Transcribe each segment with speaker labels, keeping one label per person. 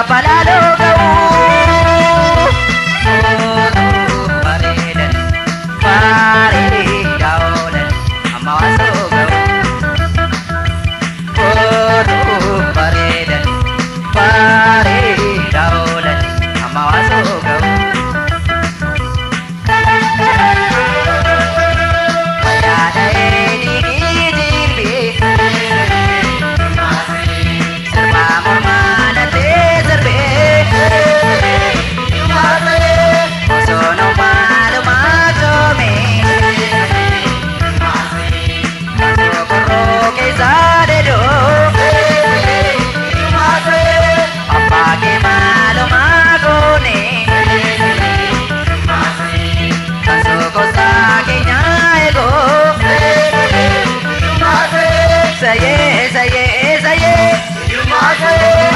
Speaker 1: Tapalalo ga'u Paredan Pare daulan Amawaso ga'u Paredan Pare daulan Amawaso ga'u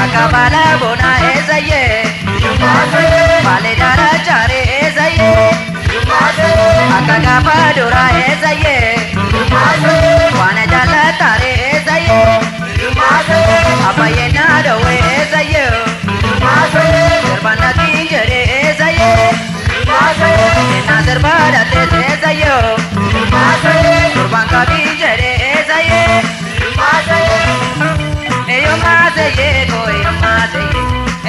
Speaker 1: Akabala bona ezaye Vale dara chare ezaye Akagapa dora ezaye Wana jala tare ezaye Apayena dowe ezaye Zerbana tinjere ezaye Nena zerbada tez ezaye Kurbanka tinjere ezaye Eyo mazaye go, eyo mazaye,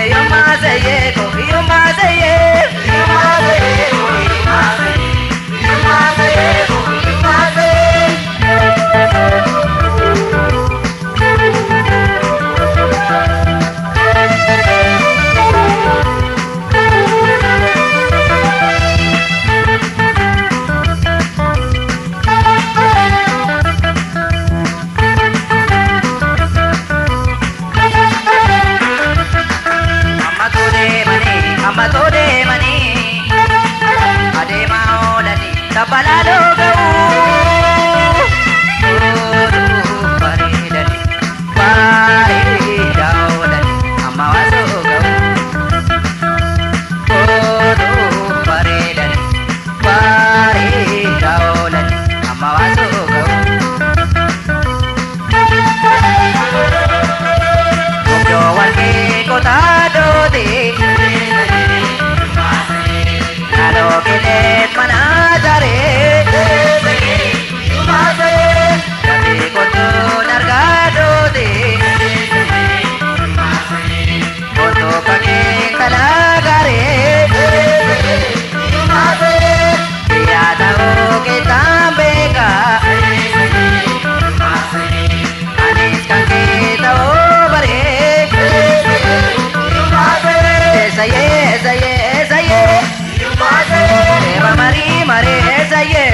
Speaker 1: eyo mazaye go, eyo mazaye, eyo mazaye go, eyo mazaye, eyo mazaye go, eyo mazaye. Tapalalo ga'u Paredan Pare daulan Amawaso ga'u Paredan Pare daulan Amawaso ga'u Mokyo warke kota dode Nalo kilet manadare Kati koto nargado de Koto kaging talagare Tiyata o kitambeka Anis kang kita o bare Esaye, esaye, esaye Eva mari mare esaye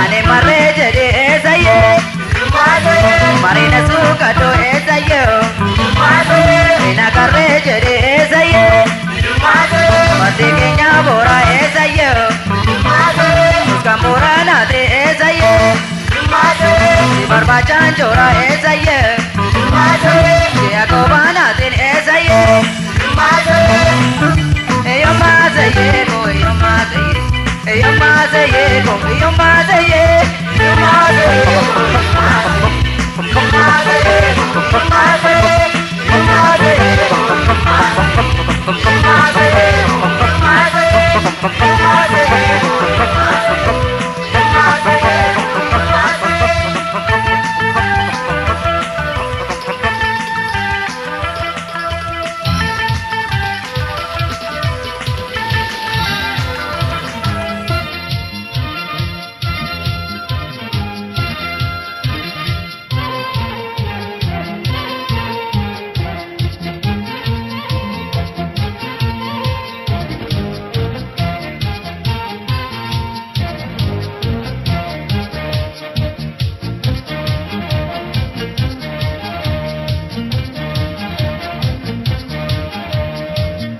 Speaker 1: Ane mare jade esaye Mare nasu kato esaye Ena karre jade esaye Mati kenya bora esaye Uska mora nade esaye Barbachan chora esaye Kya ko bana din esaye Eyo mazaye go, eyo mazaye, eyo mazaye go, eyo mazaye, eyo mazaye go, eyo mazaye go, eyo mazaye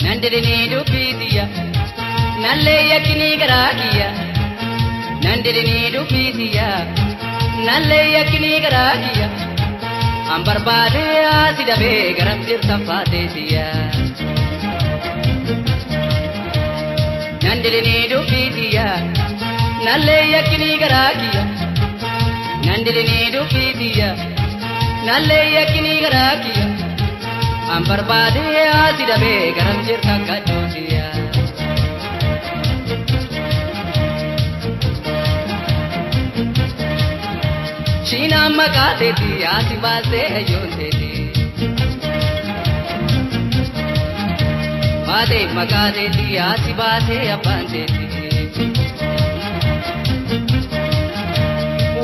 Speaker 1: Nandini dupitiya, nalle yakini garakiya. Nandini dupitiya, nalle yakini garakiya. Ambar bade asida be garam jirta fatetiya. Nandini dupitiya, nalle yakini garakiya. Nandini dupitiya, nalle yakini garakiya. Ambarbade ati dabe garam jirta kadotiya. Shina magate ti ati baze yonte ti. Bade magate ti ati baze apante ti.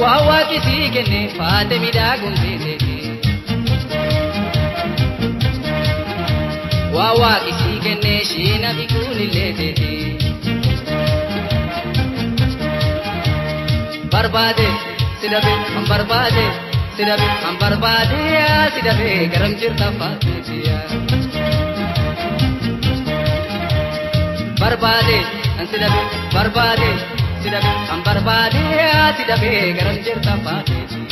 Speaker 1: Wawa kisi ke ne fate mida gunte ti. Wawa kisi ke ne shina bikuni lete ti. Barbade sidabe hum barbade sidabe hum barbade sidabe garam jirta fate tiya. Barbade sidabe barbade sidabe hum barbade sidabe garam jirta fate tiya.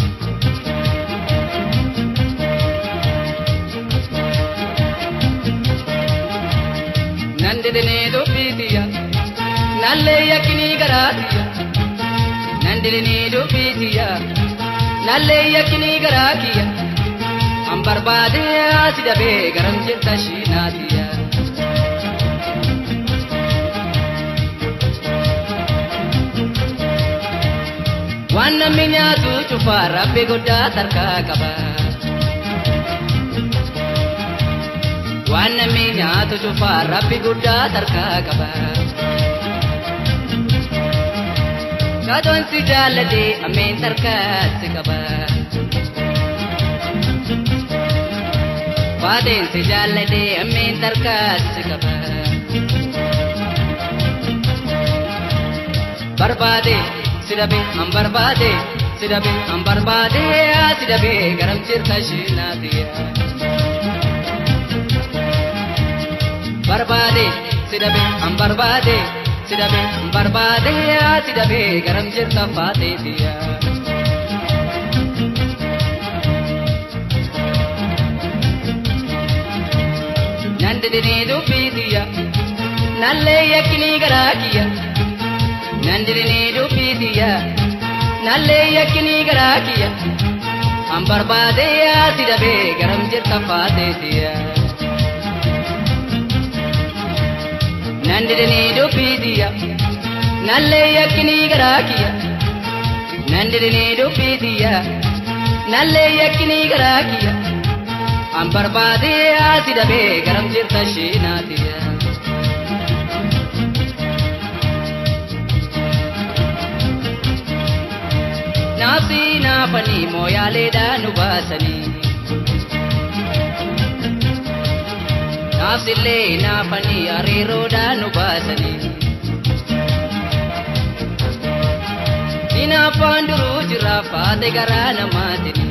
Speaker 1: Nandidine do pitiya nalle yakini garatiya. Nandidine do pitiya nalle yakini garakiya. Hum barbade sidabe garam jirta shinatiya. Wanna minya tu chufa rabbe goda tarka kaba. Wanna minya tu chufa rabbe goda tarka kaba. Kadon si jalade amen tarka kaba. Waden si jalade amen tarka kaba. Barbade sidabe hum barbade sidabe hum barbade sidabe garam jirta shinatiya. Barbade sidabe hum barbade sidabe hum barbade sidabe garam jirta fate tiya. Nandidine do pitiya nalle yakini garakiya. Nandidine do pitiya nalle yakini garakiya. Hum barbade sidabe garam jirta fate tiya. Nandidine do pitiya nalle yakini garakiya. Nandidine do pitiya nalle yakini garakiya. Hum barbade sidabe garam jirta shinatiya. Nafsi na pani moyale da nubasani. Nafsi le na pani ariro da nubasani. Ina panduru jira fate garana matini.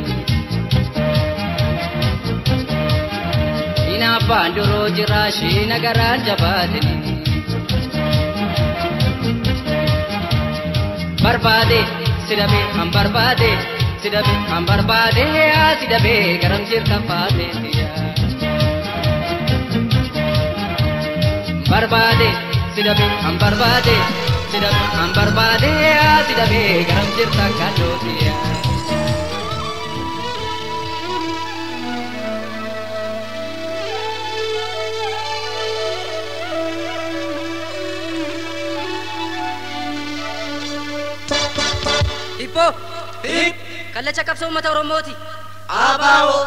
Speaker 1: Ina panduru jira shina garan jabatini. Barbade sidabe hum barbade sidabe hum barbade sidabe garam jirta fate tiya. Barbade sidabe hum barbade sidabe hum barbade sidabe garam jirta kadotiya. Ipo
Speaker 2: Hik
Speaker 1: kalla cakap sama mata Oromoti.
Speaker 2: Abao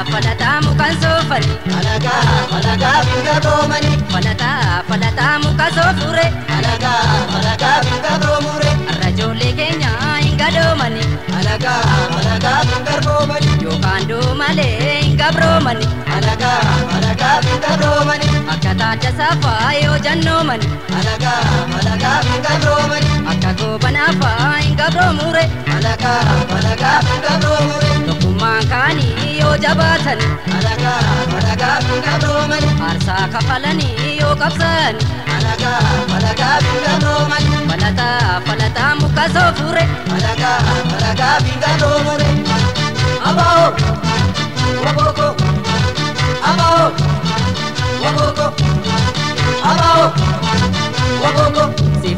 Speaker 1: Palata mukan sofari.
Speaker 2: Alaga binga domani.
Speaker 1: Palata mukan sofure.
Speaker 2: Alaga binga domure.
Speaker 1: Rajole kenya inga domani.
Speaker 2: Alaga binga domani.
Speaker 1: Yokan domale inga bromani.
Speaker 2: Alaga binga domani.
Speaker 1: Akata jasafa yo jannomani.
Speaker 2: Alaga binga domani.
Speaker 1: Akago banafa inga bromure.
Speaker 2: Alaga binga domure.
Speaker 1: Dokumankani yo jabatani.
Speaker 2: Alaga binga domani.
Speaker 1: Arsa kafalani yo kapsani.
Speaker 2: Alaga binga domani.
Speaker 1: Palata muka sofure.
Speaker 2: Alaga binga domure. Abao waboko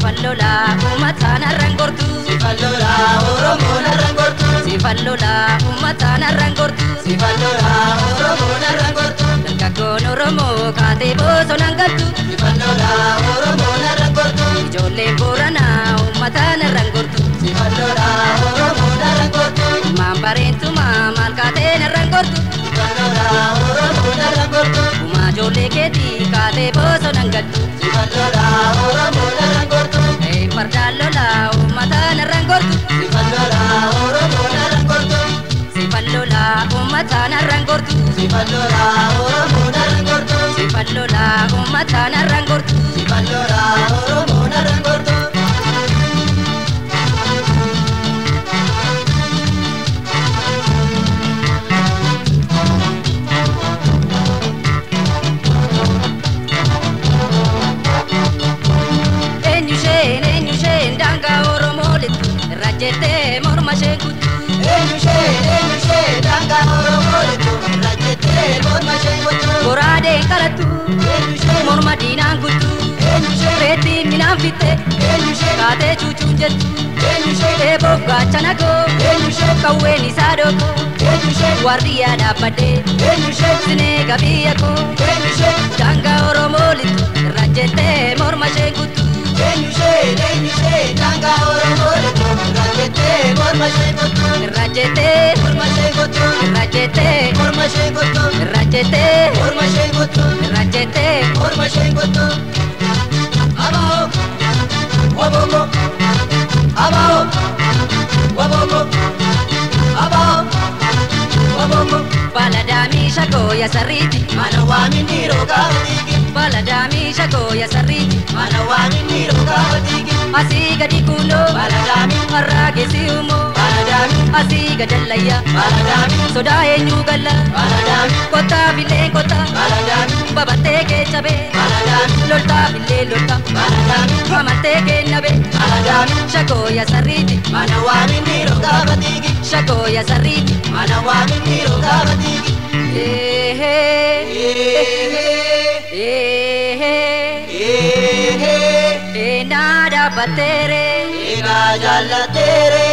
Speaker 1: Sifallola umatana rangortu
Speaker 2: Sifallola Oromona rangortu
Speaker 1: Sifallola umatana rangortu
Speaker 2: Sifallola Oromona rangortu
Speaker 1: Dargaggoon Oromoo kaatee bosonaan galtu
Speaker 2: Sifallola Oromona rangortu
Speaker 1: Ijoolleen Booranaa uummataan rangortu
Speaker 2: Sifallola Oromona rangortu
Speaker 1: Ilmaan bareentumaa maal kaateen rangortu
Speaker 2: Sifallola Oromona rangortu
Speaker 1: Uumaa ijoollee keetii kaatee bosonaan galtu
Speaker 2: Sifallola Oromona rangortu
Speaker 1: Fardaan lolaa uummataan rangortu
Speaker 2: Sifallola Oromona rangortu
Speaker 1: Sifallola uummataan rangortu
Speaker 2: Sifallola Oromona rangortu
Speaker 1: Sifallola uummataan rangortu
Speaker 2: Sifallola Oromona rangortu
Speaker 1: Eenyusheen daangaa Oromoo lixu irra jettee morma ishee kuttu
Speaker 2: Eenyusheen daangaa Oromoo lixu irra jettee morma ishee kuttu
Speaker 1: Goraadeen qalattu morma diinaan kuttu reettiin minaan fitte kaatee cuucuun jettu eeboof gaachana koo qawween isaa dhooko waardiyyaa dhaabbadhee sinee gabiyya koo daangaa Oromoo lixu irra jettee morma ishee kuttu
Speaker 2: Eenyusheen daangaa Oromoo lixu irra jettee morma ishee kuttu
Speaker 1: irra jettee
Speaker 2: morma ishee kuttu
Speaker 1: irra jettee
Speaker 2: morma ishee kuttu
Speaker 1: irra jettee
Speaker 2: morma ishee kuttu
Speaker 1: irra jettee
Speaker 2: morma ishee kuttu Abao Waboko Abao Waboko Abao Waboko
Speaker 1: Baladaamii shakoo yasarriiti
Speaker 2: Mana waaminni rogaa watiiki
Speaker 1: Baladaamii shakoo yasarriiti
Speaker 2: Mana waaminni rogaa watiiki
Speaker 1: Asii gadi kuunoo
Speaker 2: Baladaamii
Speaker 1: har'aa geessi uumoo
Speaker 2: Baladaamii
Speaker 1: Asii gadallayyaa
Speaker 2: Baladaamii
Speaker 1: sodaa eenyuu galla
Speaker 2: Baladaamii
Speaker 1: Kottaa billeen kottaa
Speaker 2: Baladaamii
Speaker 1: babattee kee cabee
Speaker 2: Baladaamii
Speaker 1: loltaa billee loltaa
Speaker 2: Baladaamii
Speaker 1: amaltee kee nabee
Speaker 2: Baladaamii
Speaker 1: shakoo yasarriiti
Speaker 2: Mana waaminni rogaa watiiki
Speaker 1: shakoo yasarriiti
Speaker 2: Mana waaminni rogaa watiiki
Speaker 1: Naa dhaabbatteere
Speaker 2: Egaa jaallateere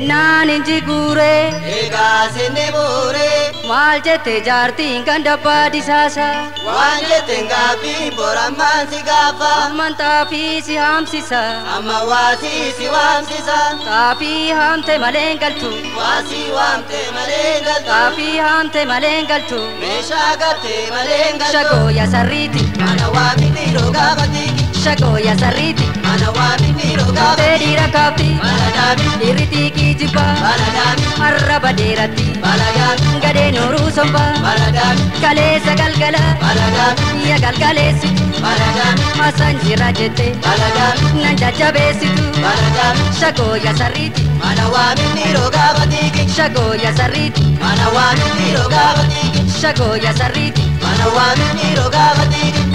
Speaker 1: naan inji guure
Speaker 2: Egaa senne boore
Speaker 1: maal jette jaartiin kan dabbaa disaasa
Speaker 2: Waan jetten gaaffii borammaan si gaafa
Speaker 1: amantaa fi si haamsisa
Speaker 2: Amma waasii si waamsisa
Speaker 1: xaafii haamte malee galtu
Speaker 2: Waasii waamte malee galtu
Speaker 1: xaafii haamte malee galtu
Speaker 2: Meeshaa gattee malee galtu
Speaker 1: shagoo yasarriiti
Speaker 2: Mana waaminni rogaa watiiki
Speaker 1: shagoo yasarriiti
Speaker 2: Mana waaminni rogaa
Speaker 1: Beedii rakkaabdi
Speaker 2: Baladaamii
Speaker 1: dhiirritii kijibbaa
Speaker 2: Baladaamii
Speaker 1: arraba dheeratti
Speaker 2: Baladaamii
Speaker 1: gadee nooruu sombaa
Speaker 2: Baladaamii
Speaker 1: kaleessa galgala
Speaker 2: Baladaamii
Speaker 1: yaa galgaleessitu
Speaker 2: Baladaamii
Speaker 1: Hasan jira jette
Speaker 2: Baladaamii
Speaker 1: nan jajjabeessitu
Speaker 2: Baladaamii
Speaker 1: shagoo yasarriiti
Speaker 2: Mana waaminni rogaa watiiki
Speaker 1: shagoo yasarriiti
Speaker 2: Mana waaminni rogaa watiiki
Speaker 1: shagoo yasarriiti
Speaker 2: Mana waaminni rogaa watiiki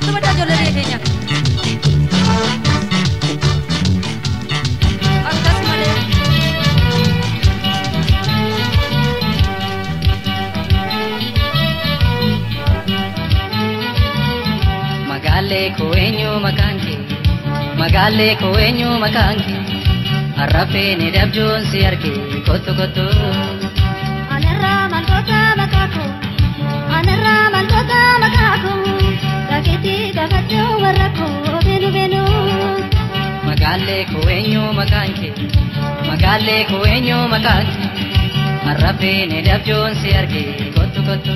Speaker 1: Tumataa ijoollee keenya akkas malee Magaalee koo eenyu maqaan kee magaalee koo eenyu maqaan kee arrafee ni dabjoon si arge kottu kottu
Speaker 3: Anarraa maltoota makaako anarraa maltoota makaako gakeetii gaafachuu warra koo beenu beenu
Speaker 1: Magaalee koo eenyu maqaan kee magaalee koo eenyu maqaan kee arrafee ni dabjoon si arge kottu kottu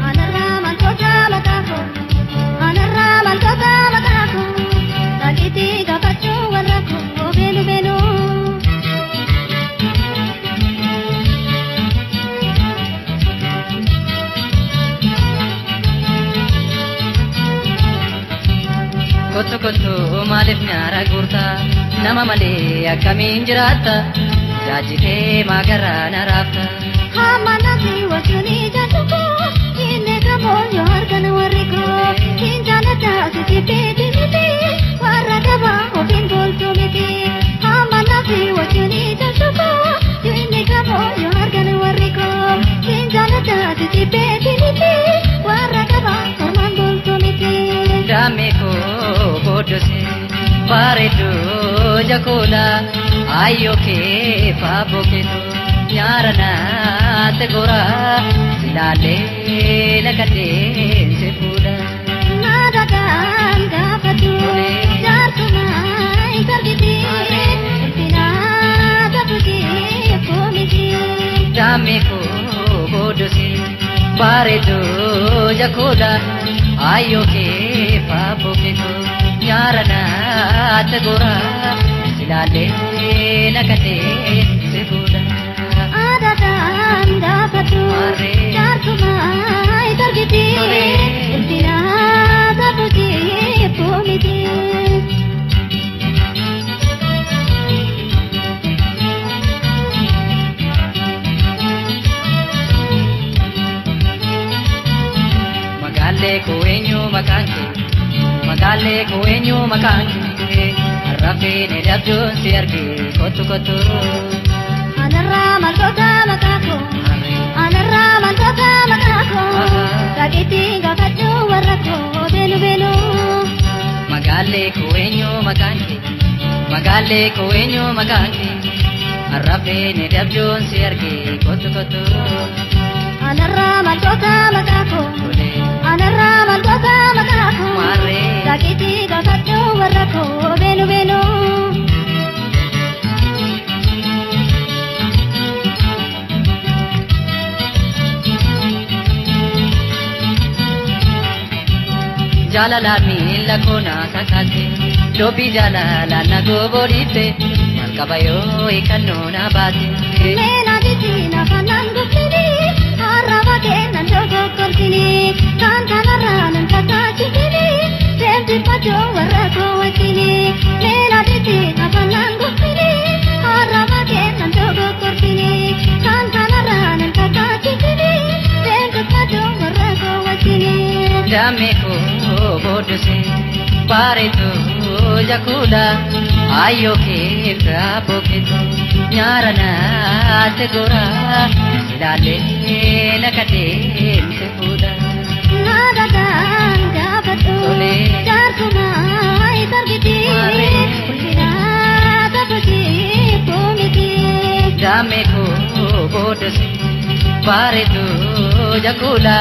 Speaker 3: anarraa maltoota makaako anarraa maltoota makaako gakeetii gaafachuu warra koo beenu beenu
Speaker 1: Kottu kottu maaliif nyaara guurtaa nama malee akkamiin jiraatta jaajitee maagarraa na raafta
Speaker 3: hamma nafti wajjini jaalluko inni qaboon yoo argan warri koo hin jaalladha siti beeti miti warra dabaa ofiin toltu miti hamma nafti wajjini jaalluko inni qaboon yoo argan warri koo hin jaalladha siti beeti miti warra
Speaker 1: jakola ayo ke fabo ke to nyarana te gora silale nakate se pula
Speaker 3: nada ganga patu jartuma itargiti tina tabuki komiti
Speaker 1: dame ko bodosi bare to jakola ayo ke fabo ke to nyarana te gora silale nakate se pula
Speaker 3: ada ganga patu jartuma itargiti tina tabuki komiti magale ko enyo makanke rafe ne dabjo siarge kotu kotu anarra mantota makako kagiti gakatu warako belu belu magale ko enyo makanke rafe ne dabjo siarge kotu kotu anarra mantota makako kagiti gakatu warako belu belu jalala mila kona sakate lopi jalala na goborite malkabayo ikanona bate mena ditina kanangu kini araba kenan jogo kortini kantana ranan katachi kini tempi pajo warako watini mena ditina kanangu kini araba kenan jogo kortini kantana ranan katachi kini tempi pajo warako watini dame ko bodose pare to jakola ayo ke fabo ke to nyarana te gora silale nakate se pula nada ganga patu jartuma itargiti tina tabuki komiti dame ko bodose pare to jakola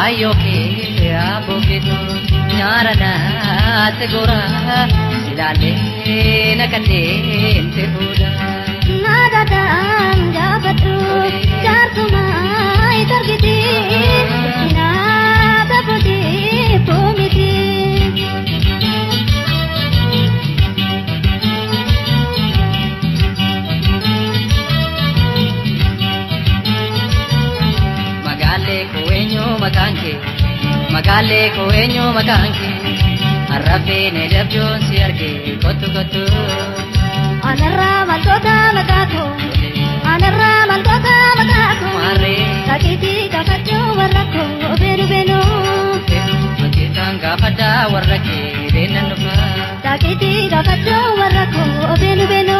Speaker 3: ayo ke fabo ke to nyarana te gora silale nakate se pula nada ganga patu jartuma itargiti tina tabuki komiti magale ko enyo makanke arrafe ne dabjo siarge kotu kotu anarra malkota makako mare kagiti gakatu warako belu belu makitanga pada warake benanfa kagiti gakatu warako belu belu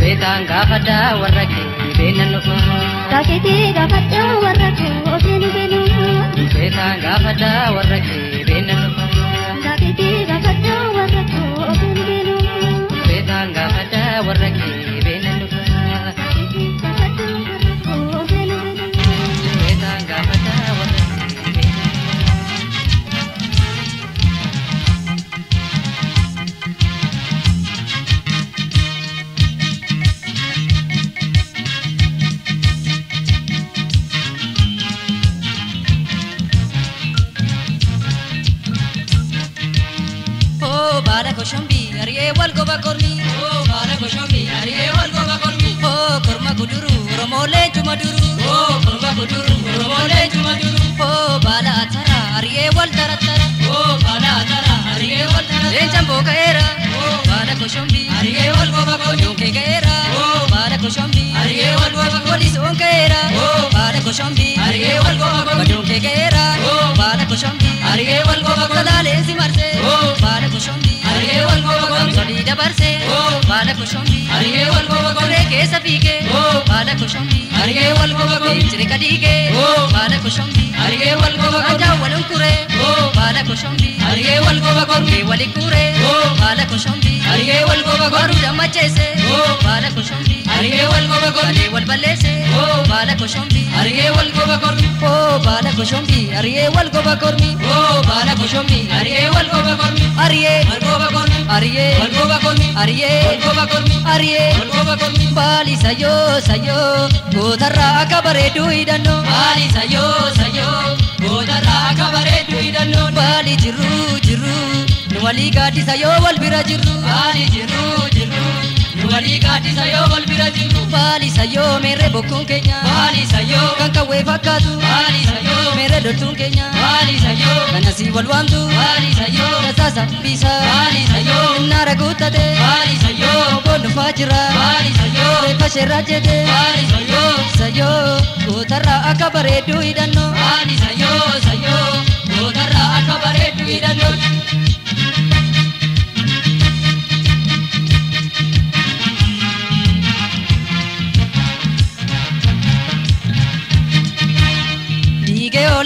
Speaker 3: betanga pada warake benanfa kagiti gakatu warako belu belu betanga pada warake benanfa kagiti gakatu warako belu belu betanga pada warake benanfa kagiti gakatu warako belu belu betanga pada warake bala koshombi ariye wal goba kormi bala koshombi ariye wal goba kormi korma guduru romole jumaduru korma guduru romole jumaduru bala tara ariye wal taratara bala tara ariye wal taratara jambo kaera bala koshombi ariye wal goba kormi ke kaera bala koshombi ariye wal goba kormi son kaera bala koshombi ariye wal goba kormi ke kaera bala koshombi ariye wal goba kormi dale si marse bala koshombi ariye wal goba kormi soli dabarse bala koshombi ariye wal goba kormi ke sapike bala koshombi ariye wal goba kormi chire kadike bala koshombi ariye wal goba kormi ja walun kure bala
Speaker 1: koshombi arige wal goba kormi wali kure bala koshombi arige wal goba kormi damachese bala koshombi arige wal goba kormi wal balese bala koshombi arige wal goba kormi bala koshombi arige wal goba kormi bala koshombi arige wal goba kormi arige wal goba kormi arige wal goba kormi arige wal goba kormi arige wal goba kormi bali sayo sayo godarra akabare duidano bali sayo sayo godarra akabare duidano bali jiru jiru nuwali gadi sayo wal bira jiru bali jiru jiru nuwali gadi sayo wal bira jiru bali sayo mere bokun kenya bali sayo kanka we fakatu bali sayo mere lotun kenya bali sayo kanasi wal wandu bali sayo sasa bisa bali sayo nara gutate bali sayo bonu fajra bali sayo fashera jede bali sayo sayo godarra akabare duidano bali sayo sayo godarra akabare duidano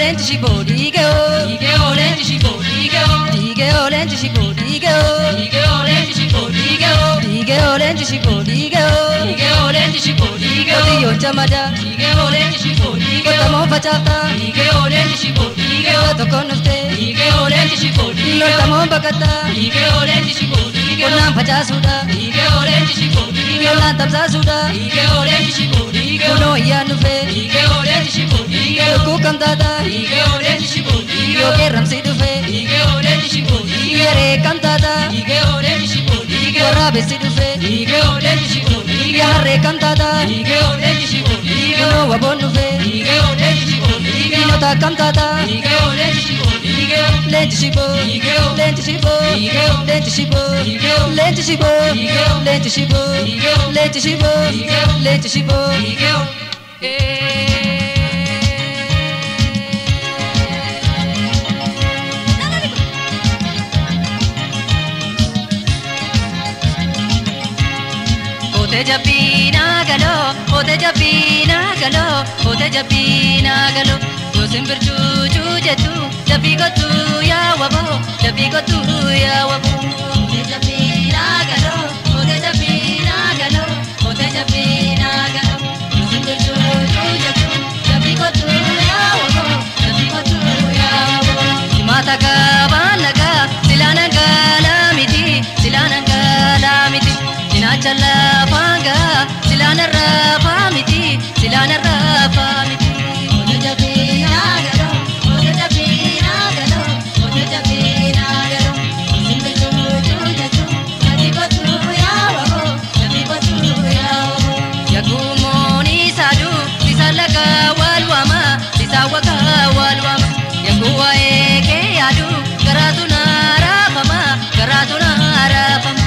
Speaker 1: Lenti shibo dige o lenti shibo dige o lenti shibo dige o lenti shibo dige o lenti shibo dige o lenti shibo dige o chamada dige o lenti shibo dige o tamo fachata dige o lenti shibo dige o to konufte dige o lenti shibo dige no tamo bakata dige o lenti shibo dige o nam fachasuda dige o lenti shibo dige o nam tabsasuda dige o lenti shibo dige o no yanufe dige o lenti shibo dige o ko kamdada dige o lenti shibo dige o keram sidufe dige o lenti shibo dige re kamdada dige o lenti shibo dige o rabe sidufe dige o lenti shibo dige re kamdada dige o lenti shibo dige o wabonufe dige o lenti shibo dige no ta kamdada dige o lenti shibo dige lenti shibo dige o lenti shibo dige o lenti shibo dige o lenti shibo dige o lenti shibo dige o lenti shibo dige o lenti shibo dige o Ote japina galo, ote japina galo, ote japina galo. Yo simbir chuchu jetu, jabi gotu ya wabo, jabi gotu ya wabo. Ote japina galo, ote japina galo, ote japina galo. Yo simbir chuchu jetu, jabi gotu ya wabo, jabi gotu ya wabo. Mata ka banaga, silana galamiti, silana galamiti. Chala panga silana rafamiti silana rafamiti oje japina galo oje japina galo oje japina galo simbe chuchu jetu jabi gotu ya wabo jabi gotu ya wabo yakumoni sadu bisalaga walwama bisawaka walwama yakuwa eke yadu garatuna rafama garatuna rafama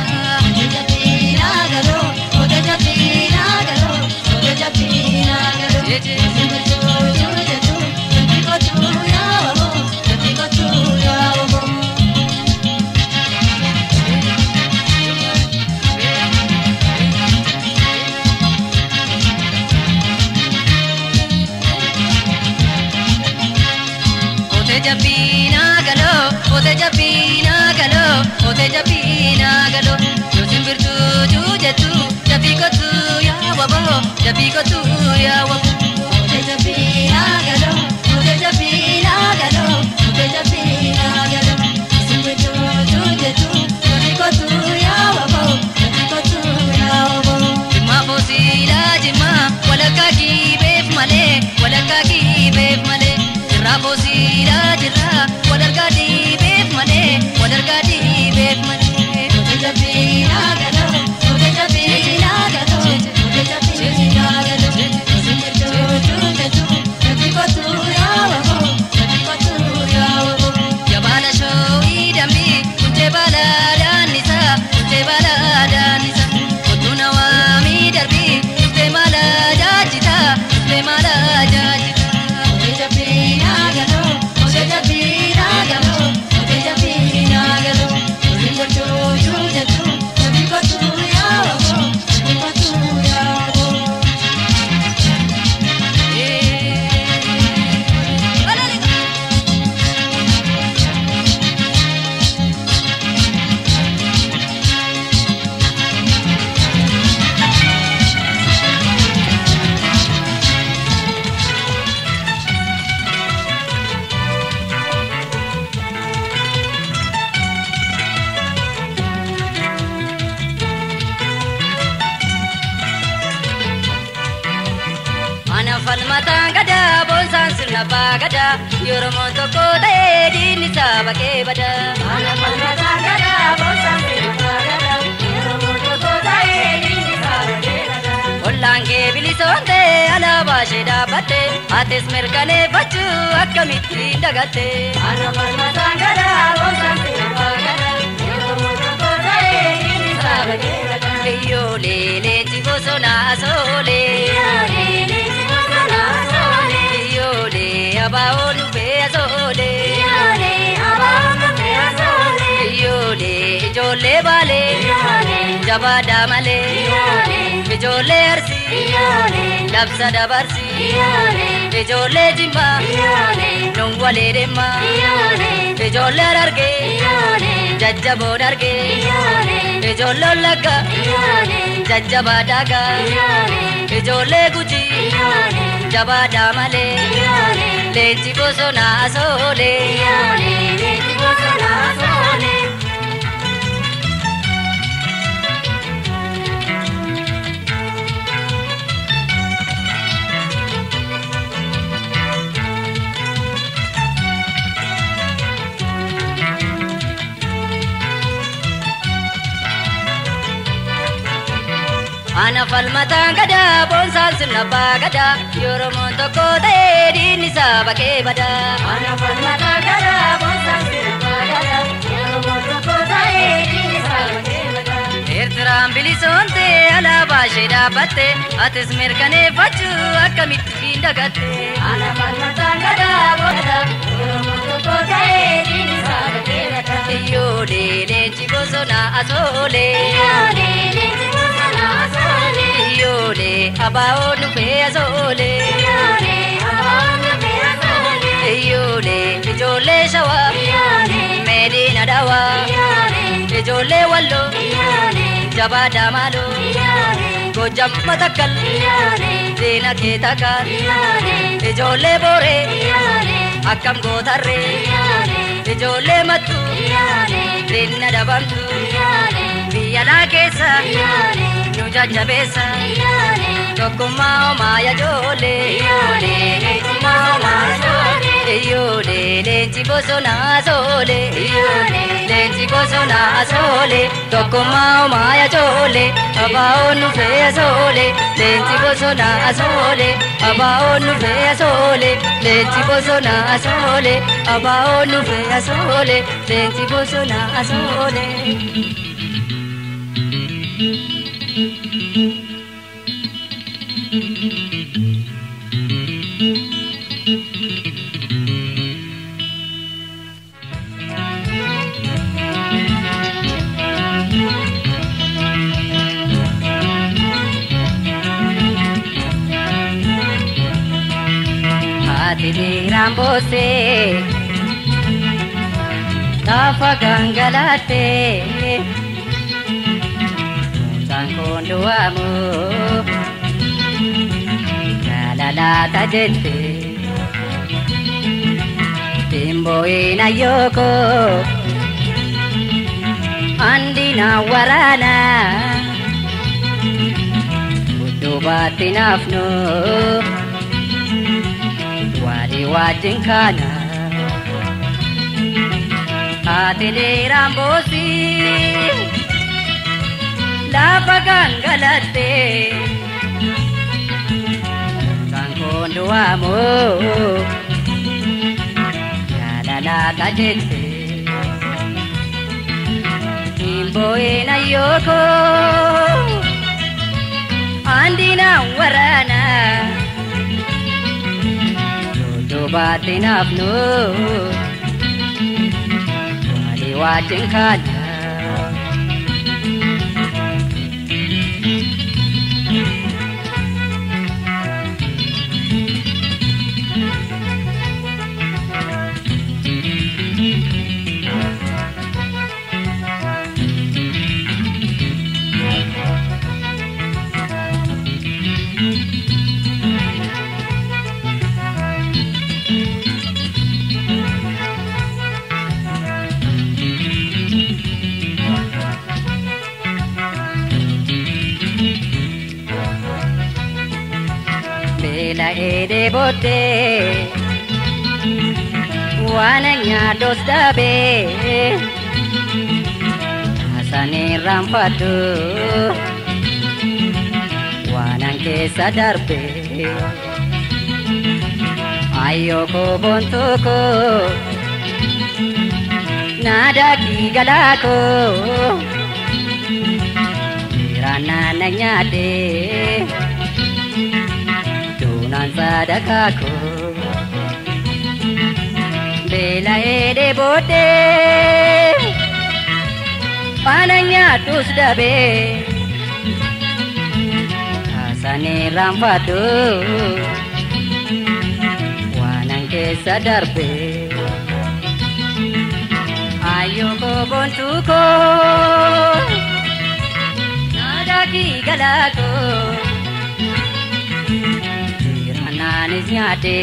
Speaker 1: Japina galo, ote japina galo, ote japina galo. Yo simbir chuchu jetu, jabi gotu ya wabo, jabi gotu ya wabo. Ote japina galo, ote japina galo, ote japina galo. Simbir chuchu jetu, jabi gotu ya wabo, jabi gotu ya wabo. Jima posila jima, walaka ki bef male, walaka ki bef male. Rabo sira jira, wadarga di bef mane, wadarga di bef mane. Ote japina galo, ote japina galo, ote japina galo. Ote chuchu jetu, jabi gotu ya wabo, jabi gotu bagada Yoromo toko de dini sabake bada Ana falmata gada bosan sina bagada Yoromo toko de dini sabake bada Ollange bilisonde ala bashida batte Atis merkane bachu akkamiti dagatte Ana falmata gada bosan sina bagada Yoromo toko de dini sabake bada Yo le chico sona sole Yo le chico sona sole Yo le abao nupe sole Yo le abao nupe sole Yo le jole vale Yo le jabada male Yo le jole arsi Yo le labsa dabarsi Yo le jole jimba Yo le nongwale remma Yo le jole arge Yo le jajjabo darge Yo le jole laga Yo le jajjaba daga Yo le jole guji Yo le jabada male Yo le chico sona sole Yo le chico sona sole Ana falmata gada bonsal sinna bagada Yoromo toko de dini sabake bada Ana falmata gada bonsal sinna bagada Yoromo toko de dini sabake bada Ertram bilisonte ala bashida batte Atis merkane bachu akkamiti dagatte Ana falmata gada bonsal Yoromo toko de dini sabake bada Yo le chico sona asole Yo le chico sona asole Yo le abao nupe asole Yo le abao nupe asole Yo le jole shawa Yo le medina dawa Yo le jole wallo Yo le jabada malo Yo le gojam matakal Yo le dena ke takal Yo le jole bore Yo le akam gotarre Yo le jole matu Yo le dena dabantu Yo le biyana kesa Yo le jajabesa Tokkumma maya jole Yole maya jole Yole lenchi bosona sole Yole lenchi bosona sole Tokkumma maya jole Abao nufe sole lenchi bosona sole Abao nufe sole lenchi bosona sole Abao nufe sole lenchi bosona sole Hati di rambose Tafa gangalate Konduamu Kalala tajente Timbo ina yoko Andina warana Budu batinafno Wali wajinkana Atile rambosi Lapa gangalate Kankonduamu Kalala tajente Timbo ina yoko Andina warana Dudu batinafnu Wali wajinkana Bela ede bote Wananya dos dabe Asani rampadu Wanang kesa darbe Ayo ko bontuko Nada ki galako Irana nanyade Tunan sadakako Bela ede bote Pananya tus dabe Asani rampadu Wanang kesa darbe Ayo ko bontuko Nada ki galako Irananis nyate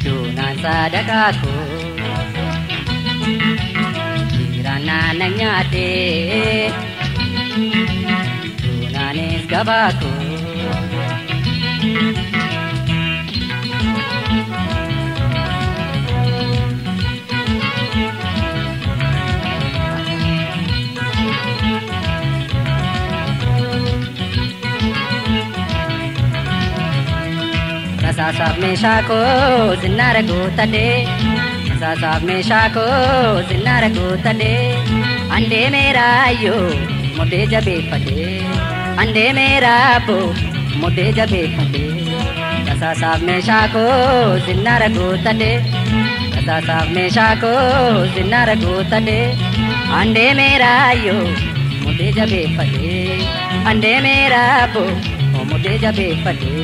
Speaker 1: Tunan sadakaku Irana nyate Tunanis gabaku Sasab me shako zinara gutade Sasab me shako zinara gutade Ande mera yo mode jabe pade Ande mera bo mode jabe pade Sasab me shako zinara gutade Sasab me shako zinara gutade Ande mera yo mode jabe pade Ande mera bo mode jabe pade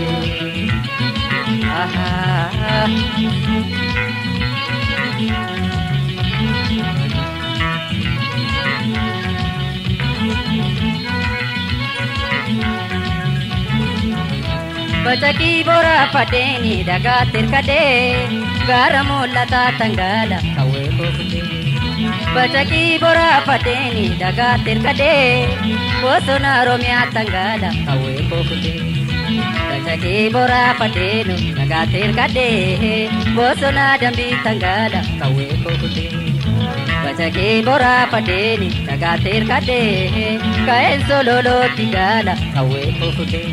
Speaker 1: Bachaki bora pateni daga tirkade Garamulla tatangala kawe kokude Bachaki bora pateni daga tirkade Bosona romya tangala kawe kokude Bachaki bora patenu daga tirkade Bosona dambi tangala kawe kokude Bachaki bora pateni daga tirkade Kaen sololo tigala kawe kokude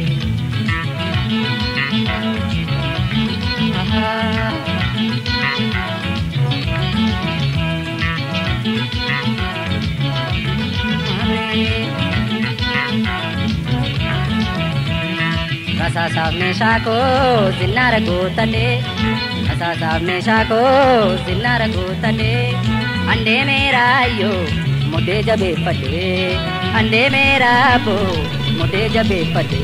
Speaker 1: Rasa sab me shako zinara gutade Rasa sab me shako zinara gutade Ande mera yo mode jabe pade Ande mera bo mode jabe pade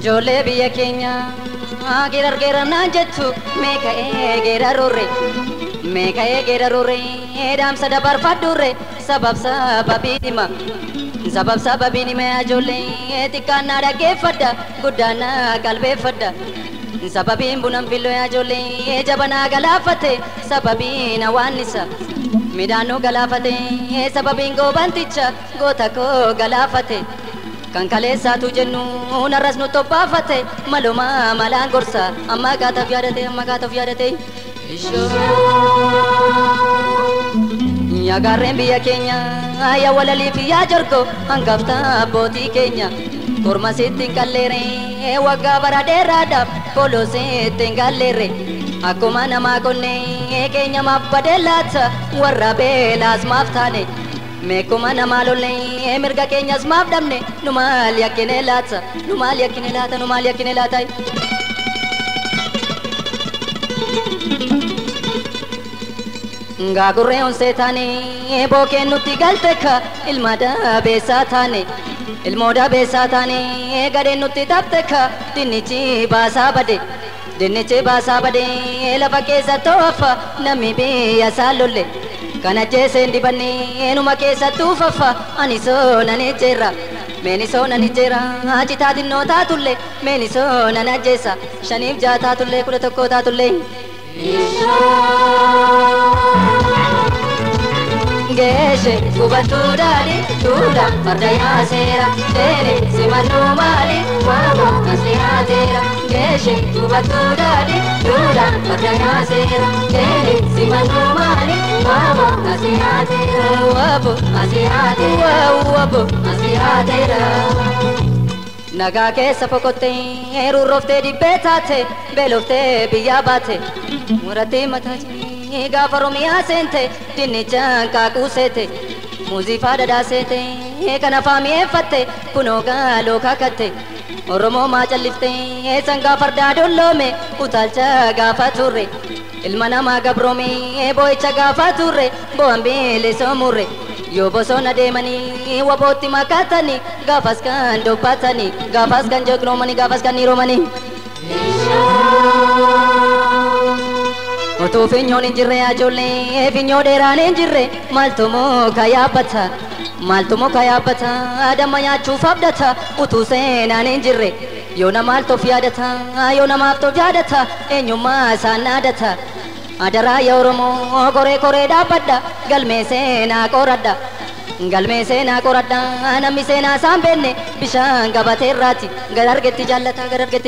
Speaker 1: Jole biya kenya gerar gerar na jettu meka gerarure meka gerarure dam sada barfadure sabab sababini me jole tikana da ke fada gudana kalbe fada sababin bunam fillo ya jole jabana galafate sababina wanisa midanu galafate sababin go banticha gotako galafate Kankale satu jennu naras nu topafate maluma malangorsa amma gata fiadate isho ya garren biya kenya ya walali fiya jorko hangafta boti kenya korma sittin kallere wagga barade radap kolo sittin kallere akuma nama konne kenya mabbadelata warra belas maftane Mekuma namalolle emerga kenyas mabdamne numal yakine lata Ngagurre on setane boke nutti galteka ilmada besatane ilmoda besatane gade nutti tapteka dinnichi basa bade labake satofa nami be asalolle Kana jese ndibani enuma kesa tufafa aniso nanechera meniso nanechera achita dinno tatulle meniso nanajesa shanif jata tulle kuratoko tatulle
Speaker 2: Geshe kubaturari tula pardaya sera tere simanu mali wabo nasihadera Geshe kubaturari tula pardaya sera tere simanu mali wabo nasihadera wabo nasihadera wabo nasihadera Naga keessa fokottee rurroftee dibbee taate beeloftee biyyaa baate murattee mataa jiree gaafa Oromiyaa seente dinnichaan kaakuu seete muuziifaa dhadhaa seete kan afaan mi'eeffatte kunoo gaaloo kaakatte Oromoo maa calliftee sangaa fardaa dolloome utaalcha gaafa turre ilma namaa gabroomee boo'icha gaafa turre bo'aan bilisoomuurre Yo bosona deemanii wabootti makatanii gaafas kan dubbatanii gaafas kan jagnoomanii gaafas kan niroomanii. Otoo finyoon hin jirre ijoollee finyoo dheeraan hin jirre maaltu muka yaabbata maaltu muka yaabbata damma nyaachuuf abdata utuu seenaan hin jirre yoo namaaltu of yaadata yoo namaaf tof yaadata eenyummaa isaan naadata. Adara ya Oromoo koree koree dhaabbadha galmee seenaa qoradha galmee seenaa qoradha namni seenaa isaan beenne bishaan gabatee irraati gad argetti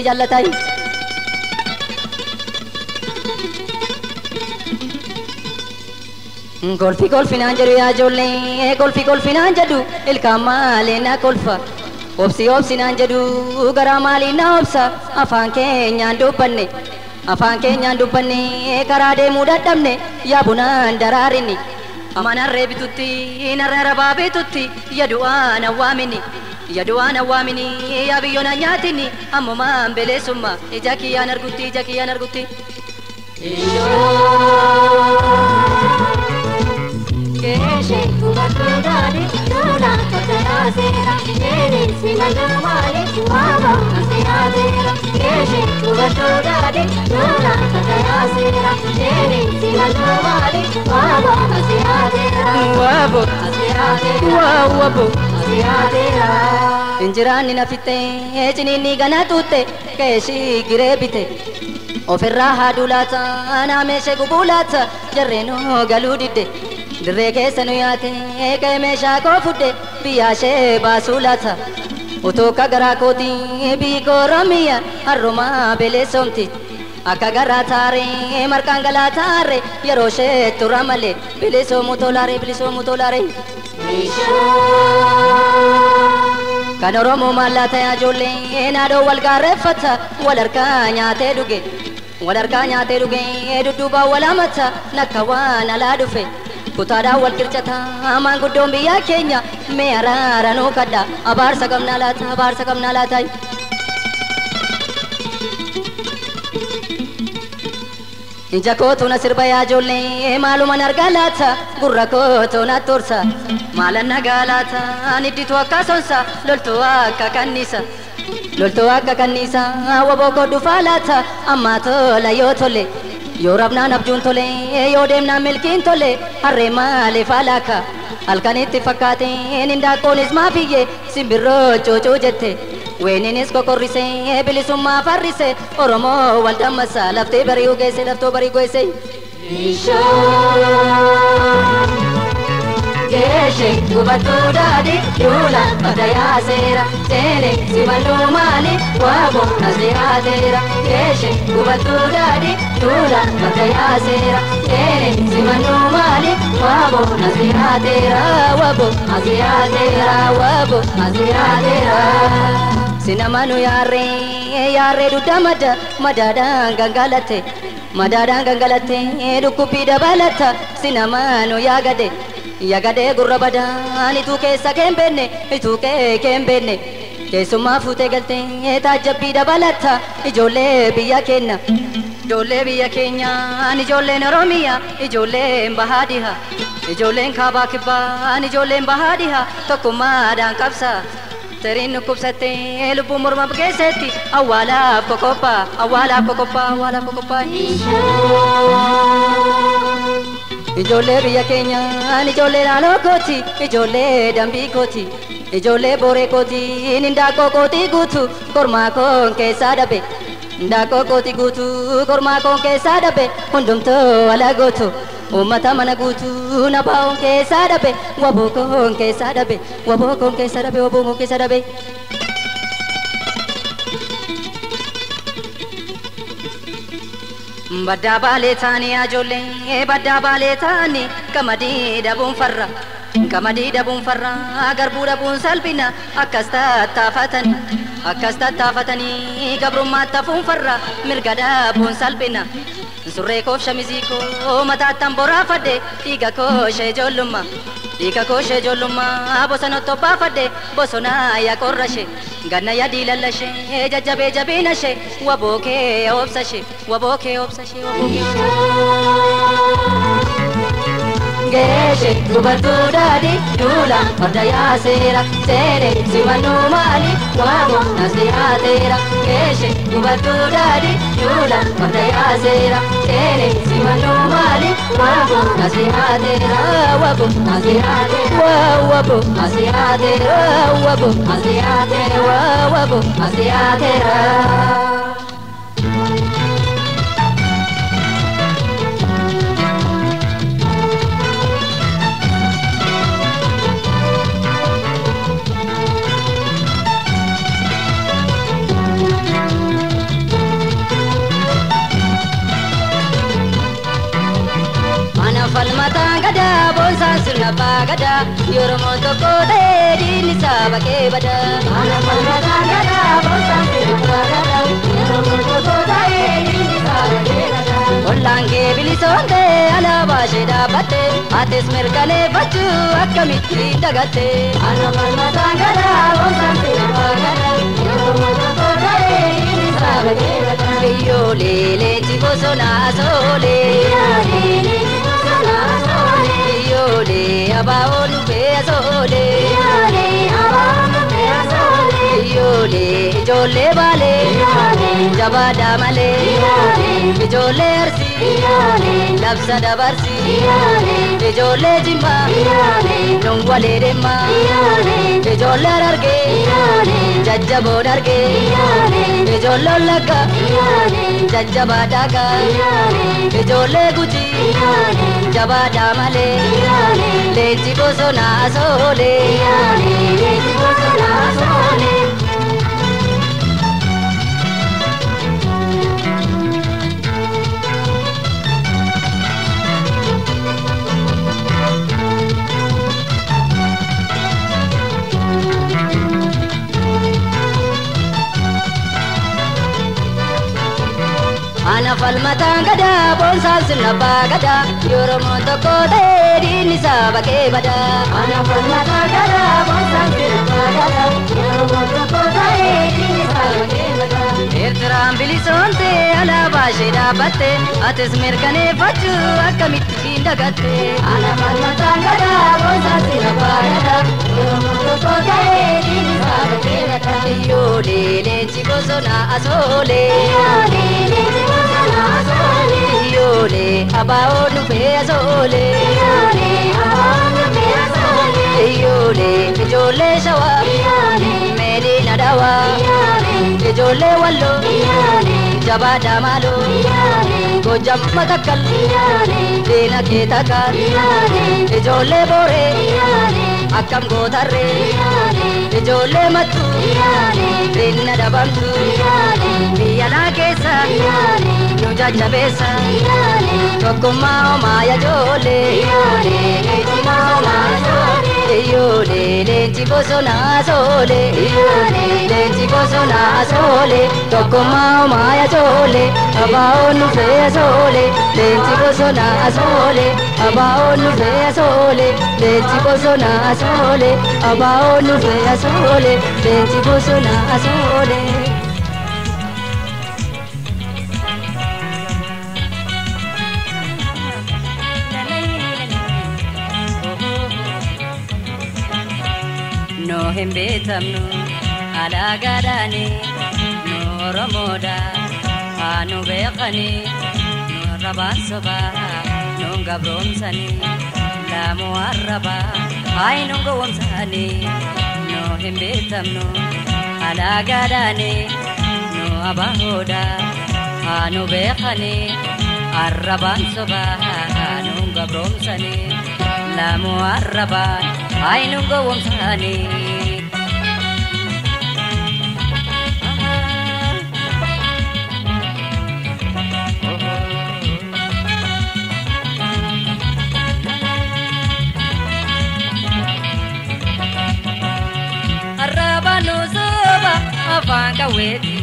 Speaker 2: jaallata Golfi golfinaan jedhu yaa ijoollee golfi golfinaan jedhu ilkaan maalee na kolfa obsi obsinaan jedhu garaa maalii na obsa afaan keenyaan dubbanne Afaan keenyaan dubbanne karaa deemuu dadhabne yaa bunaan daraarini amanarree bitutti narra baabitutti yadu'aan awwaamini yaa biyyoon nyaatini ammumaan beleessummaa ija kiyyaan argutti
Speaker 3: Geshe kubaturari tula pardaya sera tere simanu mali wabo nasihadera Geshe kubaturari tula pardaya sera tere simanu mali wabo nasihadera
Speaker 2: wabo
Speaker 3: nasihadera
Speaker 2: Injiraanni nafitte ciniinni gana tuutte keeshii giree bite ofirraa haaduu laata naameshee gubuu laata jarreenoo galuu didde Dirree keessa nu yaate ka'e meeshaa koo fudde biyyaashee baasuu laata Otoo akka garaa kootii biyyi koo Oromiyaa harrumaa beleessomti Akka garaa taaree marqaan galaa taaree yeroo ishee tura malee bilisoomuu tolaaree Kan Oromoo maallaa ta'e ijoollee naadoo wal gaarreeffata wal harkaa nyaatee dhuge dudduubaan wal hamata nakka waan alaa dhufe Kutaadhaan wal qircata maanguddoon biyya keenya mee araara nuu kadha abaarsa qabnaa laata Ija kootu na sirba yaa ijoollee maaluman argaa laata gurra kootu na tursa maalan nagaa laata nidditu akka sonsa loltuu akka kanniisa waboo koo dhufaa laata ammaa tola yoo tole Yoo rabnaan abjuun tole yoo deemnaan milkiin tole harree maaliif alaaka halkanitti fakkaateen hindaaqqoonis maafiyye simbirroo coocoo jette weeninis kokorrisee bilisummaa farrise Oromoo wal dammasa laftee bari'uu geesse Geshe kubaturari tula pardaya sera tere simanu mali wabo nasihadera Geshe kubaturari tula pardaya sera tere simanu mali wabo nasihadera Sinamanu yaarree dudda madaadhaan gangalate dhukkubbii dabalata sinamanu Yaagade gurra badaan ituu keessa keembenne keessummaa fuutee galtee taajjabbii dabalata ijoollee biyya keenya ijoolleen Oromiyaa ijoolleen bahaadiha ijoolleen kaabaa kibbaan ijoolleen bahaadiha tokkummaadhaan qabsa tariin nukkubsattee lubbuun morma keessatti awwaalaaf kokoppaa Ijoollee biyya keenyaan ijoollee naannoo kooti ijoollee dambii kooti ijoollee booree kooti hindaaqqoo kootii guutu kormaa koon keessaa dhabe Ndako koti guutu kormaa koon keessaa dhabe hundumtuu ala gootu uummata mana guutu nabaa'oon keessaa dhabe waboo koon keessaa dhabe waboo koon keessaa dhabe waboo koon keessaa dhabe. Baddaa baalee taanii ajoollee baddaa baalee taanii qamadii dhabuun farra. Qamadii dhabuun farra garbuu dhabuun salphina akkas tattaafatanii gabrummaatti hafuun farra mirga dhabuun salphina. Surree koof shamizii koo mataattan boraafadhe dhiiga kooshee ijoollummaa bosonatti obbaafadhe bosonaa yaa qorrashee ganna yaa diilallashee jajjabee jabiinashee waboo kee obsashee waboo kee obsashee waboo kee Geshe dubartuu daadhi duula farda yaaseera seene simannuu maali waamo nasi haateera. Geshe dubartuu daadhi duula farda yaaseera seene simannuu maali waamo nasi haateera. Wabo nasi haateera wabo nasi haateera wabo nasi haateera wabo nasi haateera. Falmata gada bonsaan sirna baagada Oromoo tokko ta'ee diinni isaa bakkee bada. Falmata gada bonsaan sirna baagada Oromoo tokko ta'ee diinni isaa bakkee bada. Ollaan kee bilisoomte alaabaa ishee dhaabbatte atis mirkaneeffachuu akkamitti dagatte. Falmata gada bonsaan sirna baagada Oromoo tokko ta'ee diinni isaa bakkee bada. Iyyoolee leenji bosonaa soolee. Iyyoolee abaa'oo nufee asoolee. Iyyoolee ijoollee baalee. Jabaadhaa malee. Ijoollee arsii. Labsa dabarsii. Ijoollee jimmaa. Nungwalee deemaa. Ijoollee argee. Jajjaboon argee. Ijoollee lagga. Jajjabaa daagaa. Ijoollee gujii. Jabaadhaa malee. Leenji bosonaa soolee. Leenji bosonaa soolee. Ana falmata gada bonsaan sirna baagada Oromoo tokko ta'ee diinni isaa bakkee bada. Ana falmata gada bonsaan sirna baagada Oromoo tokko ta'ee diinni isaa bakkee bada. Eertiraan bilisoomte alaabaa ishee dhaabbatte atis mirkaneeffachuu akkamitti dagatte. Ana falmata gada bonsaan sirna baagada Oromoo tokko ta'ee diinni isaa bakkee bada. Iyyoolee leenji bosonaa asoolee. Iyyoolee abaa'oo nufee asoolee. Iyyoolee ijoollee shawaa. Meediina dhawaa. Ijoollee walloo. Jabaadhaa maaloo. Gojjam matakkal. Diina kee takkaan. Ijoollee booree. Akkam gootarree. Ijoollee mattuu. Diina dhabamtuu. Biyya laa keessa. Nu jajjabeessa. Tokkummaa homaa ijoollee. Iyyoolee leenji bosonaa soolee. Leenji bosonaa soolee. Tokkummaa homaa ijoollee. Abaa'oon nufee soolee. Leenji bosonaa soolee. Abaa'oon nufee soolee. Leenji bosonaa soolee. Abaa'oon nufee soolee. Leenji bosonaa soolee. No hin beekamnu alaagaadhaani nu Oromoodha haa nu beekani nu rabaan sobaa nu gabroomsani laamu arrabaa haa nu gowwomsani no hin beekamnu alaagaadhaani nu abahoodha Anu beekani arrabaan sobaan nunga bromsani lamu arrabaan ay nunga womsani arrabaan soba afaan kaweti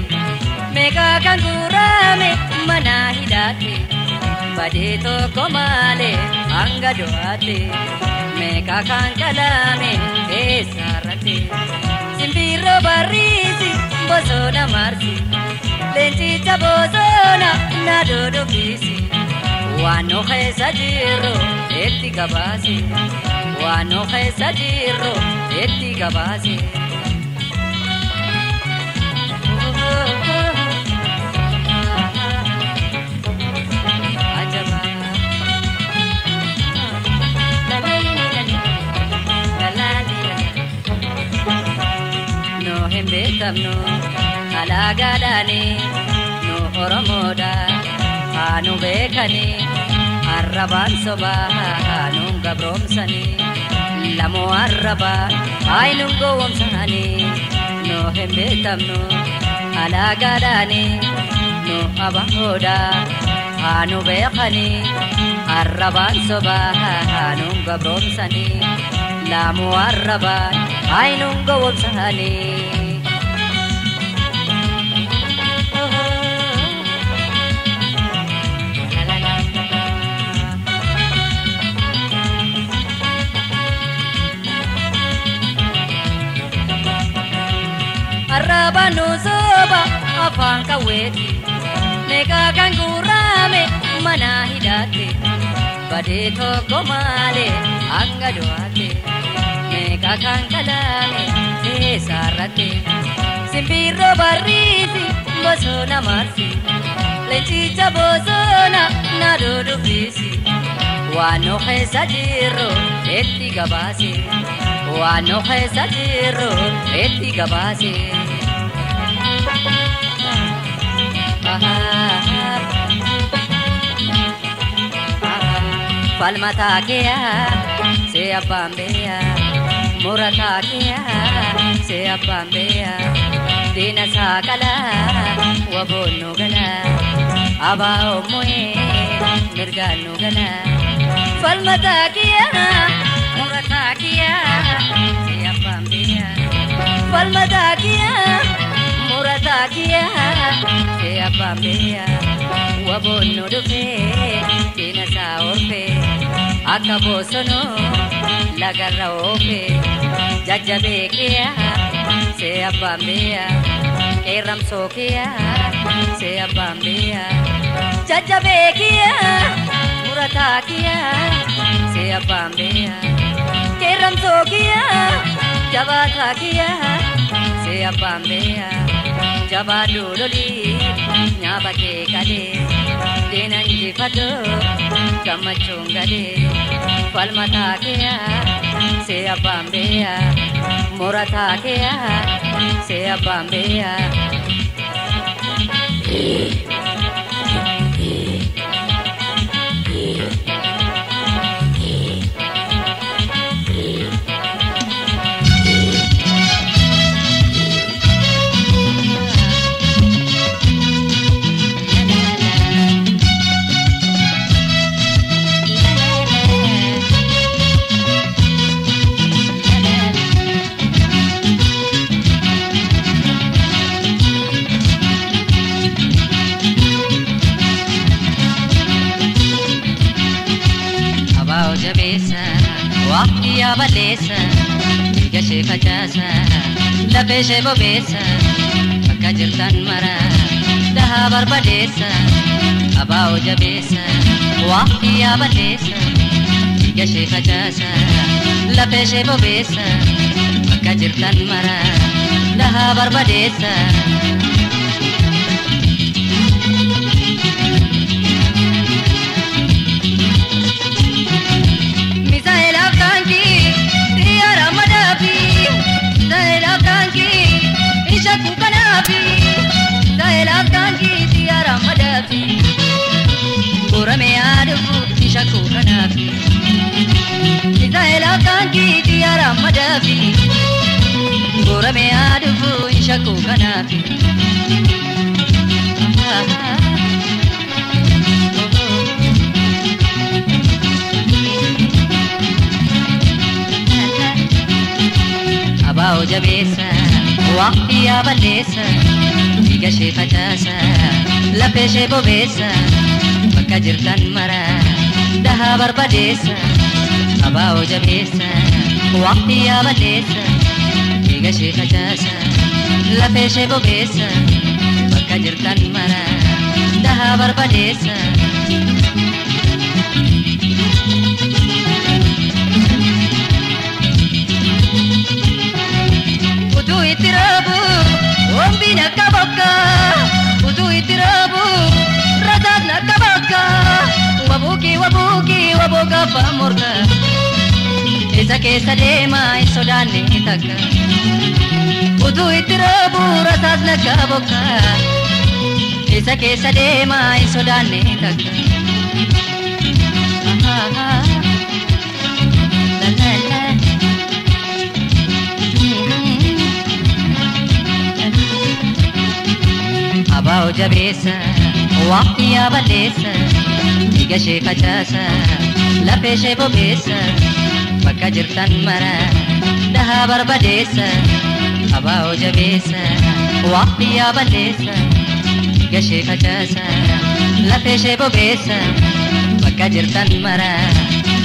Speaker 2: mega kangurame mana hidate badeto komale anga doate mega kangalame esarate simbiro barisi bosona marsi lenti tabosona nadodo bisi wano khesajiro eti gabasi wano khesajiro eti gabasi betamno alagadani no oromoda anu bekani arraban soba anu gabromsani lamu arraban ainu gowomsani no betamno alagadani no abahoda anu bekani arraban soba anu gabromsani lamu arraban ainu gowomsani arrabanu soba afaan kaweti mega kangurame mana hidate badeto komale anga doate mega kangalame esarate simbiro barisi bosona marsi lechicha bosona nadodo bisi wano khesajiro eti gabasi wano khesajiro eti gabasi falmata kiya se apambeya murata kiya se apambeya dina sakala wabonu gala aba omoe mirganu gala falmata kiya murata kiya se apambeya falmata kiya murata kiya se apambeya wabonu dufe dina sa orfe akabosono lagarra ofe jajjabe kiya se apambeya keram sokiya se apambeya jajjabe kiya murata kiya se apambeya keram sokiya jabata kiya se apambeya jabadu loli nyabake kale denanji fado kamachungale falmata kiya se apambeya murata kiya se apambeya ya balesa gashe fajasa la peshe bobesa akajirtan mara daha barbadesa abao jabesa waqti ya balesa gashe fajasa la peshe bobesa akajirtan mara daha barbadesa Kukanapi, Zaila Kanki, Tiara Mada.
Speaker 1: madafi gora me adufu inshaku kanafi abao jabesa waqti abalesa diga she fatasa la peshe bobesa bakka jirtan mara daha barbadesa abao jabesa waqti abalesa diga she fatasa la peshe bobesa bakka jirtan mara daha barbadesa itirabu ombi nakaboka udu itirabu radad nakaboka wabuki waboga pamorga esa ke sadema isodane taka udu itirabu radad nakaboka esa ke sadema isodane taka abao jabesa waqti abalesa diga she fatasa la peshe bobesa bakka jirtan mara daha barbadesa abao jabesa waqti abalesa diga she fatasa la peshe bobesa bakka jirtan mara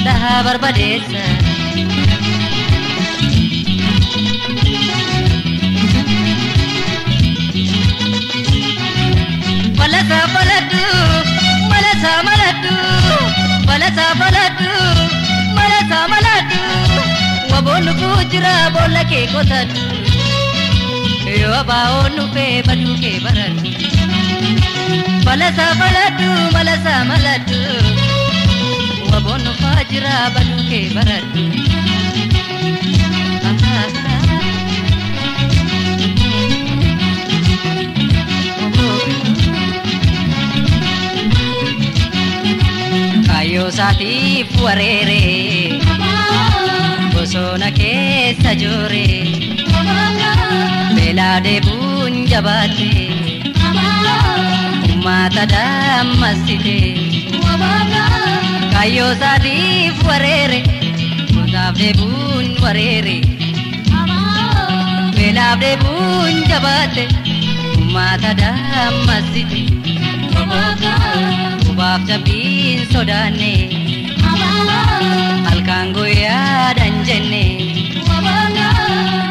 Speaker 1: daha barbadesa balasa baladu balasa maladu balasa baladu balasa maladu wabonu kujra bolake kotadu yo baonu pe badu ke baradu balasa baladu balasa maladu wabonu kujra badu ke baradu kayo satif warere bosona keessa jore bela debun jabate ummata dammasite kayo satif warere bosaf debun warere bela debun jabate ummata dammasite ubaf jabin sodane halkan guyyaa danjenne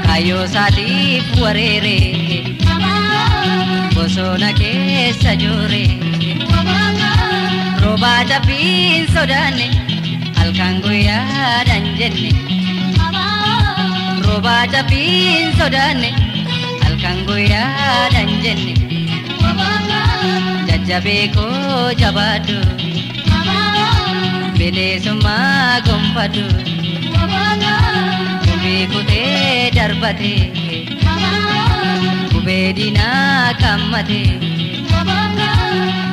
Speaker 1: kayo satif warere bosona keessa jore roba jabin sodane halkan guyyaa danjenne roba jabin sodane halkan guyyaa danjenne jajjabeko jabadu bilisumma gonfadu kubikute darbate kubedina kammate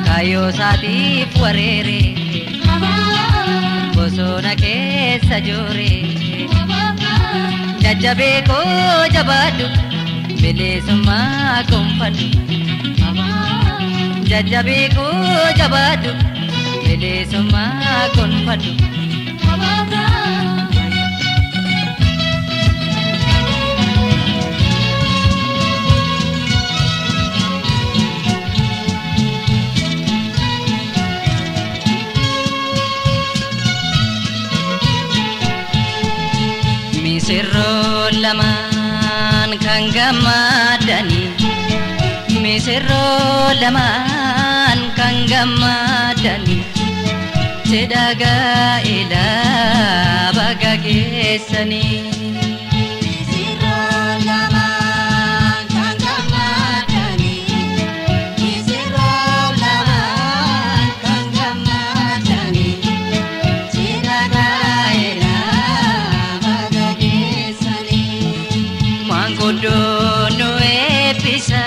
Speaker 1: kayo satif warere bosona keessa jore jajjabeko jabadu bilisumma gonfadu jajjabeko jabadu bilisumma gonfadu misirro laman kan gammadani misirro laman kan gammadani sedaga ila baga geessani misirro laman kan gammadani misirro laman kan gammadani sedaga ila baga geessani mangoddoo nu eebbisa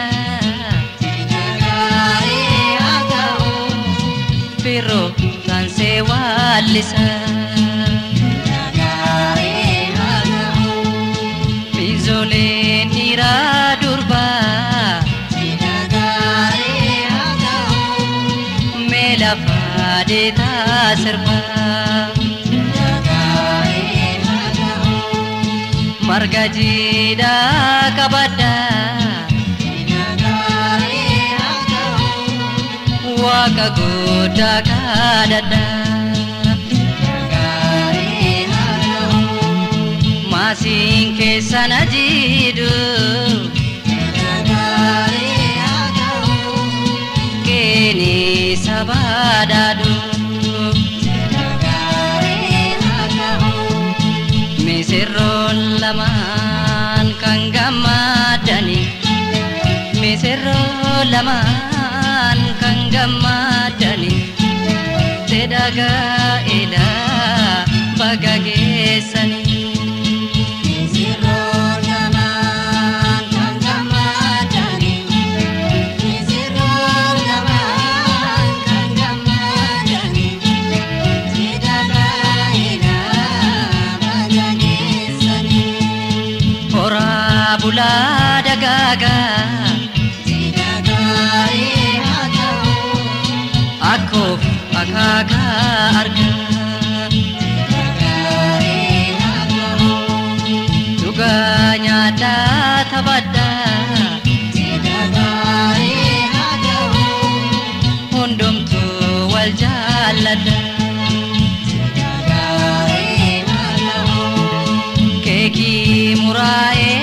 Speaker 1: Piro kan se walisa lallita sirba marga jida kabada waka goda kadada masing kesana jidu kini sabadadu misirul laman kanggamadani misirul laman kanggamadani sedaga ila bagagesani bula dagaga aku akaga arga juga nyata tabada undum tu wal jalada keki murai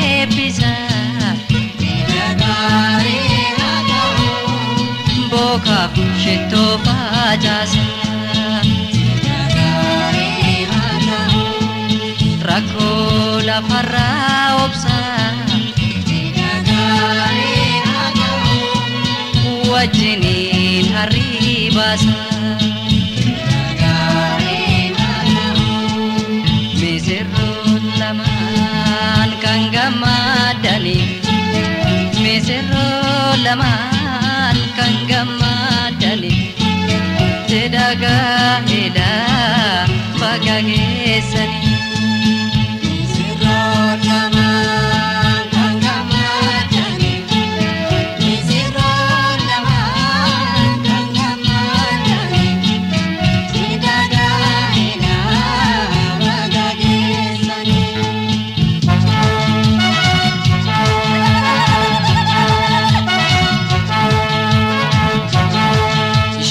Speaker 1: boka shito pajasa rako la farra opsa wajini haribasa miserul laman kanggamadani miserul laman kanggamadani sedaga ila bagagesani miserul laman kanggamadani miserul laman kanggamadani sedaga ila bagagesani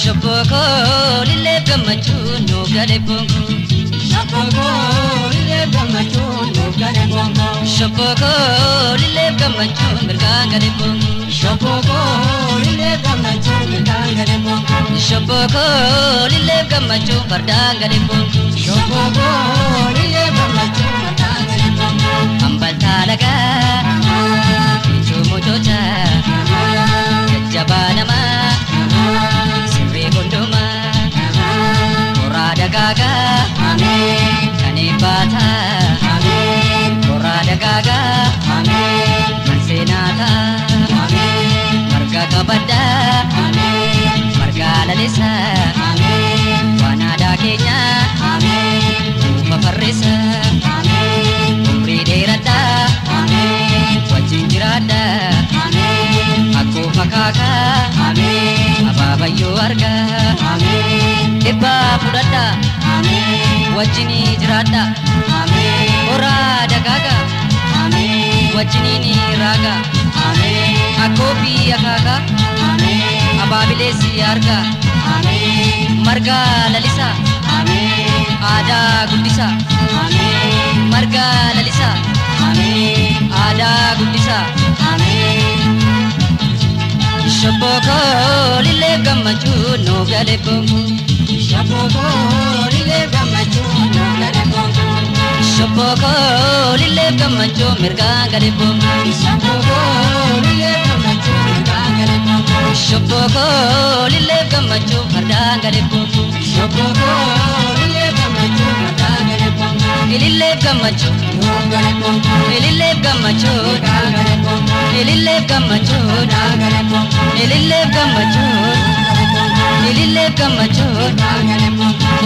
Speaker 1: Shapoko lile gamachu no gale bongo Shapoko lile gamachu no gale bongo Shapoko lile gamachu mirga gale bongo Shapoko lile gamachu mirga gale bongo Shapoko lile gamachu barda gale bongo Shapoko lile gamachu barda gale bongo Ambal talaga Chumochocha Jabanama Gondoma Korada gaga Amin Kanibata Amin Korada gaga Amin Mansenata Amin Marga kabada Amin Marga lalisa Amin Wanada kenya Amin Upa farisa Amin Umri derada Amin Wajinjirada Amin Aku fakaka Amin Ababayu arga Amin Eba pudada Amin Wajini jirada Amin Ora dagaga Amin Wajini ni raga Amin Akopi akaga Amin Ababilesi arga Amin Marga lalisa Amin Ada gundisa Amin Marga lalisa Amin Ada gundisa Amin Shapoko lile gamachu no gale bongo Shapoko lile gamachu no gale bongo Shapoko lile gamachu mirga gale bongo Shapoko lile gamachu mirga gale bongo Shapoko lile gamachu barda gale bongo Shapoko lile gamachu barda gale bongo Lile gamachu no gale bongo Lile gamachu no gale bongo Lile gamachu no gale bongo Lile gamachu Lile gamachu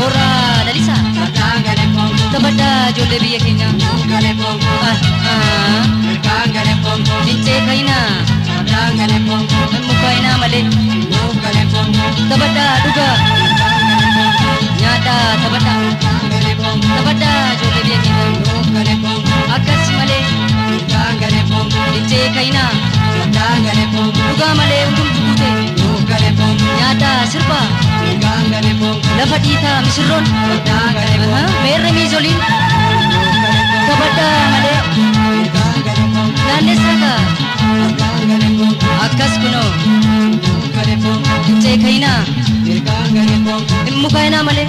Speaker 1: Ora lalisa Tabada jole biya kenya Ninche kaina Mukaina male Tabada duga
Speaker 2: kaina duga male undum tukute nyata sirpa lafa dita misirron merre mizolin kabada male nanesaka akas kuno ce kaina immu kaina male